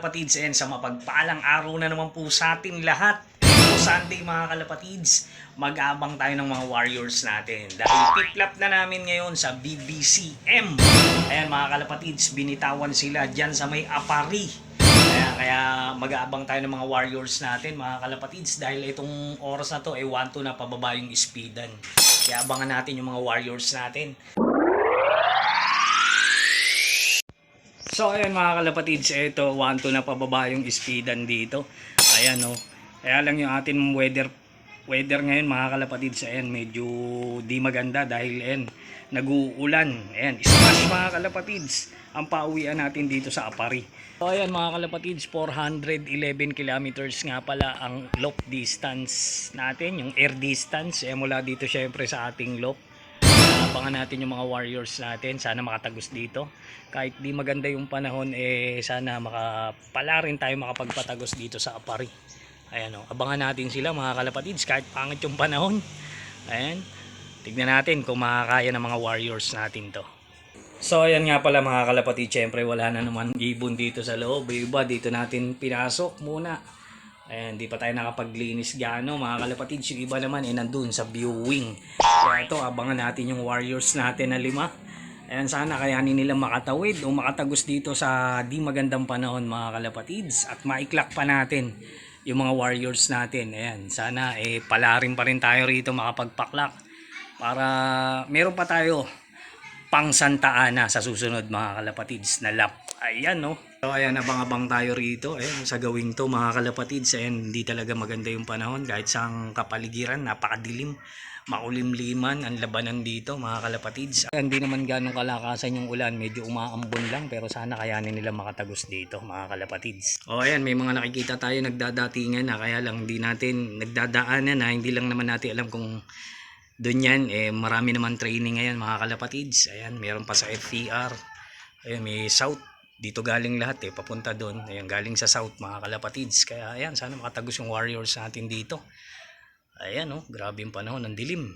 Kalapatids, and sa mapagpalang araw na naman po sa ating lahat. So Sunday mga kalapatids, mag-abang tayo ng mga Warriors natin. Dahil pick-up na namin ngayon sa BBCM. Ayan mga kalapatids, binitawan sila dyan sa may Apari. Kaya mag-aabang tayo ng mga Warriors natin mga kalapatids. Dahil itong oras na to ay 1-2 na pababa yung speedan. Kaya abangan natin yung mga Warriors natin. So ayan mga kalapatids, ito 1-2 na pababa yung speedan dito. Ayan o. Kaya lang yung ating weather ngayon mga kalapatids, ayan medyo di maganda dahil ayan nag-uulan. Ayan, smash mga kalapatids ang pauwian natin dito sa Apari. So ayan mga kalapatids, 411 kilometers nga pala ang loop distance natin, yung air distance. Mula dito syempre sa ating loop. Abangan natin yung mga Warriors natin, sana makatagos dito. Kahit di maganda yung panahon, sana makapala rin tayo makapagpatagos dito sa Apari. Ayan o, abangan natin sila mga kalapatids kahit pangit yung panahon. Ayan, tignan natin kung makakaya ng mga Warriors natin to. So ayan nga pala mga kalapatids, syempre wala na naman ibon dito sa loob. Iba dito natin pinasok muna. Ayan, di pa tayo nakapaglinis gaano mga kalapatids. Yung iba naman nandun sa viewing. Kaya ito, abangan natin yung Warriors natin na 5. Ayan, sana kayanin nila makatawid o makatagos dito sa di magandang panahon mga kalapatids. At maiklak pa natin yung mga Warriors natin. Ayan, sana palarin pa rin tayo rito makapagpaklak. Para meron pa tayo pang Santa Ana sa susunod mga kalapatids na lap. Ayan no. So ayan, abang-abang tayo rito. Ayan, sa gawing to mga kalapatids. Ayan, hindi talaga maganda yung panahon. Kahit sa kapaligiran, napakadilim. Maulimliman ang labanan dito mga kalapatids. Ayan, hindi naman ganong kalakasan yung ulan. Medyo umaambon lang. Pero sana kayanin nila makatagos dito mga kalapatids. O ayan, may mga nakikita tayo nagdadatingan na. Kaya lang hindi natin nagdadaanan na. Hindi lang naman natin alam kung doon yan. Marami naman training ngayon mga kalapatids. Ayan, meron pa sa FTR. Ayan, may South. Dito galing lahat papunta doon. Ayan, galing sa South mga kalapatids. Kaya ayan, sana makatagos yung Warriors natin dito. Ayan grabe yung panahon, ng dilim.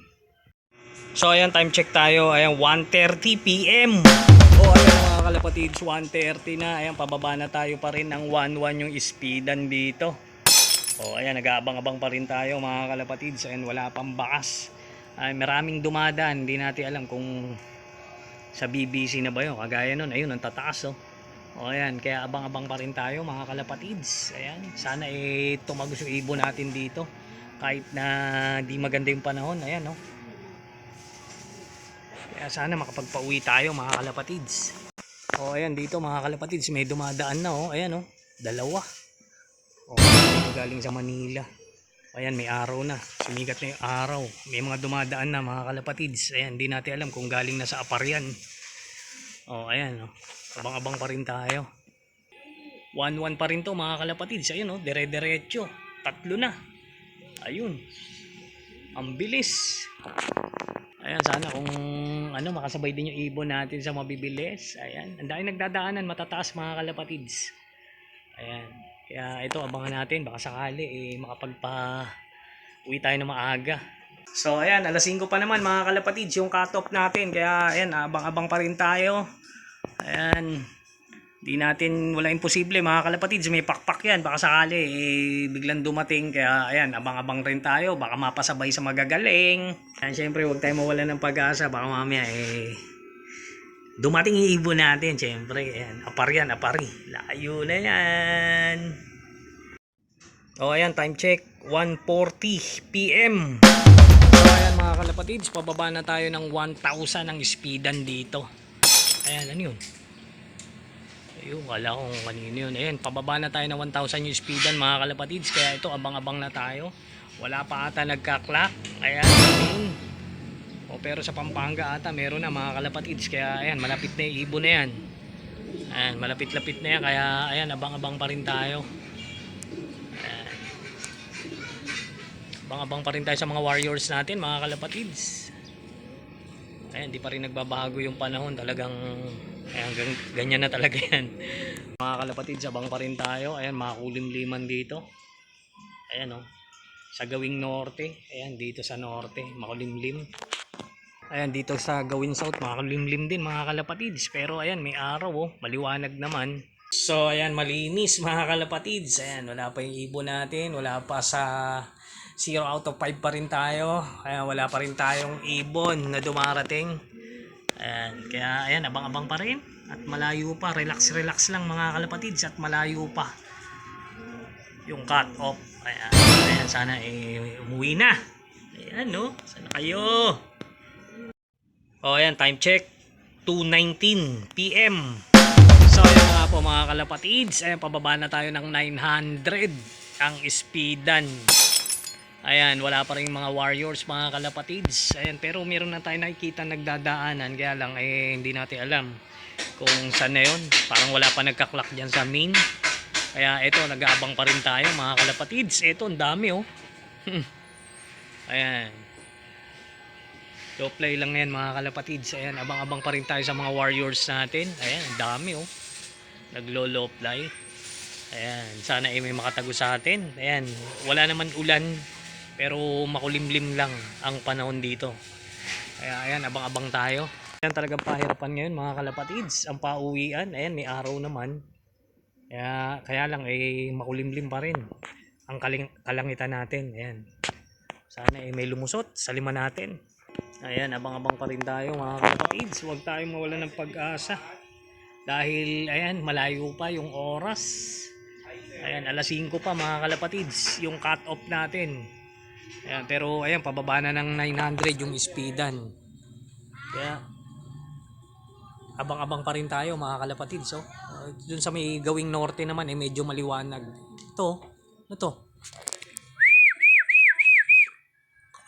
So ayan, time check tayo. Ayan, 1:30 PM. Ayan mga kalapatids, 1:30 na. Ayan, pababa na tayo pa rin ng 1-1 yung speedan dito. Ayan, nag-aabang-abang pa rin tayo mga kalapatids. Ayan, wala pang bakas. Ay, maraming dumadaan. Hindi natin alam kung sa BBC na ba yun. Kagaya nun, ayun, ang tataas ayan, kaya abang-abang pa rin tayo mga kalapatids. Ayan, sana tumagos yung ibon natin dito kahit na di maganda yung panahon. Ayan kaya sana makapagpauwi tayo mga kalapatids. Ayan, dito mga kalapatids may dumadaan na ayan dalawa. Galing sa Manila. Ayan, may araw na, sumigat na yung araw. May mga dumadaan na mga kalapatids. Ayan, di natin alam kung galing na sa Aparian. Ayan abang-abang pa rin tayo. 1-1 pa rin to mga kalapatids. Ayun dire-diretso. 3 na. Ayun. Ang bilis. Ayan, sana kung makasabay din yung ibon natin sa mabibilis. Ayan, ang dami nagdadaanan matataas mga kalapatids. Ayan. Kaya ito abangan natin, baka sakali makapagpa-uwi tayo na maaga. So ayan, alas 5 pa naman mga kalapatids yung cut-off natin. Kaya ayan, abang-abang pa rin tayo. Ayan, di natin, wala imposible mga kalapatids, may pakpak yan, baka sakali biglang dumating. Kaya ayan, abang-abang rin tayo, baka mapasabay sa magagaling. Ayan, syempre huwag tayo mawala ng pag-asa, baka mamaya dumating yung ibon natin. Syempre ayan, Apari, layo na yan. Ayan, time check 1:40 PM. Ayan mga kalapatids, pababa na tayo ng 1,000 ang speedan dito. Ayan, ano yun? Ayun, kala ko kanino yun. Ayan, pababa na tayo ng 1,000 yung speedan mga kalapatids. Kaya ito, abang-abang na tayo. Wala pa ata nagka-clock. Ayan, pero sa Pampanga ata meron na mga kalapatids. Kaya ayan, malapit na yung ibon na yan. Ayan, malapit-lapit na yan. Kaya ayan, abang-abang pa rin tayo. Ayan. Abang-abang pa rin tayo sa mga Warriors natin mga kalapatids. Ayan, di pa rin nagbabago yung panahon. Talagang ayan, ganyan na talaga yan. Mga kalapatids, abang pa rin tayo. Ayan, makulimliman dito. Ayan sa gawing norte. Ayan, dito sa norte, makulimlim. Ayan, dito sa gawing south, makulimlim din mga kalapatids. Pero ayan, may araw maliwanag naman. So ayan, malinis mga kalapatids. Ayan, wala pa yung ibon natin. Wala pa sa 0 out of 5 pa rin tayo. Kaya wala pa rin tayong ibon na dumarating. Ayan, kaya ayan, abang-abang pa rin. At malayo pa, relax lang mga kalapatids. At malayo pa yung cut off. Ayan, ayan sana umuwi na. Ayan no, sana kayo. O ayan, time check 2:19 PM. So ayan nga po mga kalapatids, ayan, pababa na tayo ng 900 ang speedan. Ayan, wala pa rin mga warriors mga kalapatids. Ayan, pero meron na tayo nakikita nagdadaanan, kaya lang hindi natin alam kung saan na yun. Parang wala pa nagkaklak dyan sa main. Kaya ito, nag-aabang pa rin tayo mga kalapatids. Ito, ang dami oh. Ayan. Low play lang yan mga kalapatids. Ayan, abang-abang pa rin tayo sa mga warriors natin. Ayan, ang dami oh. Naglo-low play. Ayan, sana may makatago sa atin. Ayan, wala naman ulan, pero makulimlim lang ang panahon dito. Kaya ayan, abang-abang tayo. Ayan, talagang pahirapan ngayon mga kalapatids. Ang pauwian, ayan, may araw naman. Kaya lang makulimlim pa rin ang kalangitan natin. Ayan. Sana may lumusot sa lima natin. Ayan, abang-abang pa rin tayo mga kalapatids. Huwag tayong mawalan ng pag-asa. Dahil ayan, malayo pa yung oras. Ayan, alas 5 pa mga kalapatids yung cut off natin. Ayan, pero ayan, pababa na ng 900 yung speedan. Kaya abang-abang pa rin tayo mga kalapatids. So, dun sa may gawing norte naman medyo maliwanag. Ito, ito.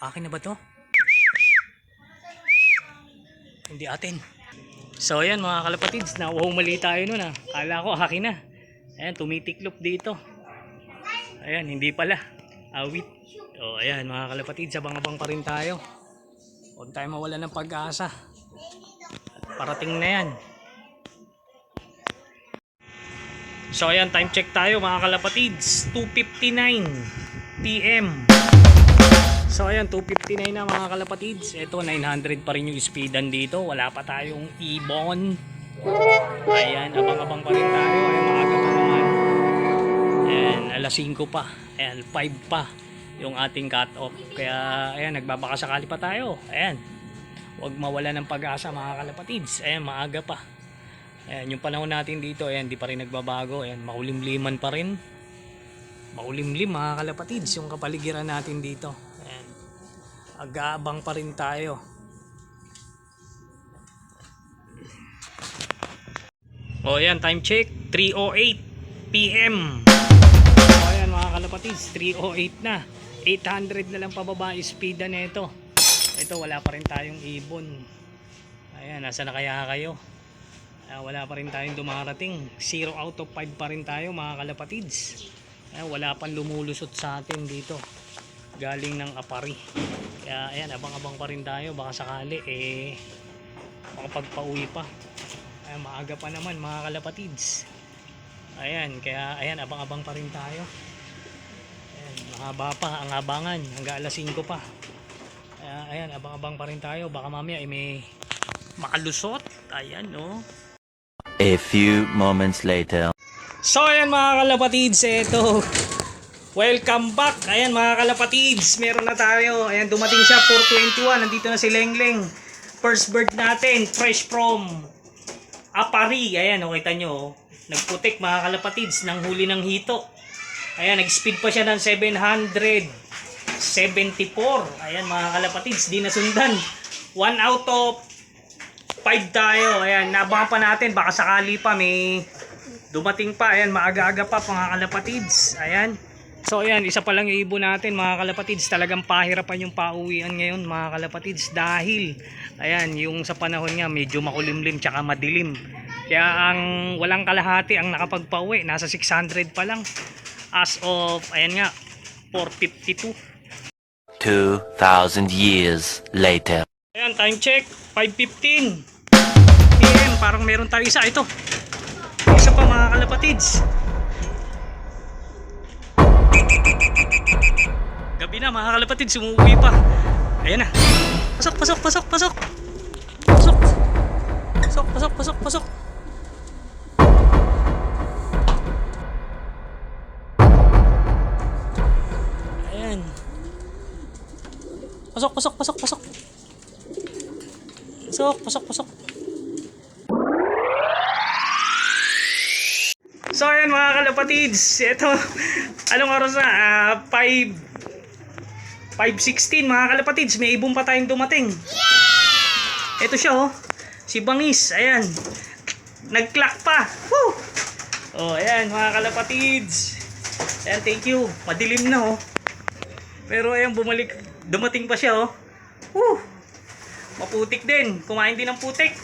Akin na ba to? Hindi atin. So ayan mga kalapatids, mali tayo nun ah. Kala ko akin na. Ayan, tumitiklop dito. Ayan, hindi pala. Awit. O ayan mga kalapatids, abang-abang pa rin tayo. Huwag tayo mawalan ng pag-asa. Parating na yan. So ayan, time check tayo mga kalapatids. 2:59 PM. So ayan, 2:59 na mga kalapatids. Ito, 900 pa rin yung speedan dito. Wala pa tayong ibon. Ayan, abang-abang pa rin tayo. Ayan, maaga pa naman. Ayan, alas 5 pa. Ayan, 5 pa yung ating cut off. Kaya ayan, nagbabaka sakali pa tayo. Ayan, huwag mawala ng pag-asa mga kalapatids. Ayan, maaga pa. Ayan, yung panahon natin dito, ayan, di pa rin nagbabago. Ayan, makulimliman pa rin. Makulimlim mga kalapatids yung kapaligiran natin dito. Ayan,ag-aabang pa rin tayo. O ayan, time check 3:08 PM. O ayan mga kalapatids, 3:08 na. 800 na lang pababa yung speedan na ito. Ito, wala pa rin tayong ibon. Ayan, nasa na kaya kayo? Wala pa rin tayong dumarating. 0 out of 5 pa rin tayo mga kalapatids. Wala pang lumulusot sa atin dito galing ng Apari. Kaya ayan, abang-abang pa rin tayo. Baka sakali makapagpauwi pa. Ayan, maaga pa naman mga kalapatids. Ayan, kaya ayan, abang-abang pa rin tayo. Ayan, mahaba pa ang abangan hanggang alas 5 pa. Kaya ayan, abang-abang pa rin tayo. Baka mamaya may makalusot. Ayan no. A few moments later. So ayan mga kalapatids, ito. Welcome back. Ayan mga kalapatids, meron na tayo. Ayan, dumating siya 4:21. Nandito na si Lengleng. First bird natin, fresh from Apari. Ayan, kita nyo. Nagputik mga kalapatids ng huli ng hito. Ayan, nag-speed pa siya ng 774. Ayan mga kalapatids, di nasundan. 1 out of 5 tayo. Ayan, nabangan pa natin. Baka sakali pa may dumating pa. Ayan, maaga-aga pa mga kalapatids. Ayan. So ayan, isa pa lang yung ibon natin mga kalapatids. Talagang pahirapan yung pauwian ngayon mga kalapatids. Dahil, ayan, yung sa panahon nga medyo makulimlim tsaka madilim. Kaya ang walang kalahati ang nakapagpauwi. Nasa 600 pa lang. As of, ayan nga, 452. 2,000 years later. Ayan, time check, 5:15 PM. Parang meron tayo isa. Ito. Isa pa mga kalapatids. Gabi na mga kalapatids, sumuwi pa. Ayan na. Pasok, pasok, pasok, pasok. Pasok. Pasok, pasok, pasok, pasok. Pasok, pasok, pasok, pasok. Pasok, pasok, pasok. So ayan mga kalapatids, ito, anong oras na? 5:16 mga kalapatids, may ibon pa tayong dumating. Ito siya oh, si Bangis, ayan, nag-clock pa. Woo! Oh ayan mga kalapatids, ayan, thank you, madilim na oh. Pero ayan, dumating pa siya oh. Woo! Maputik din, kumain din ng putik.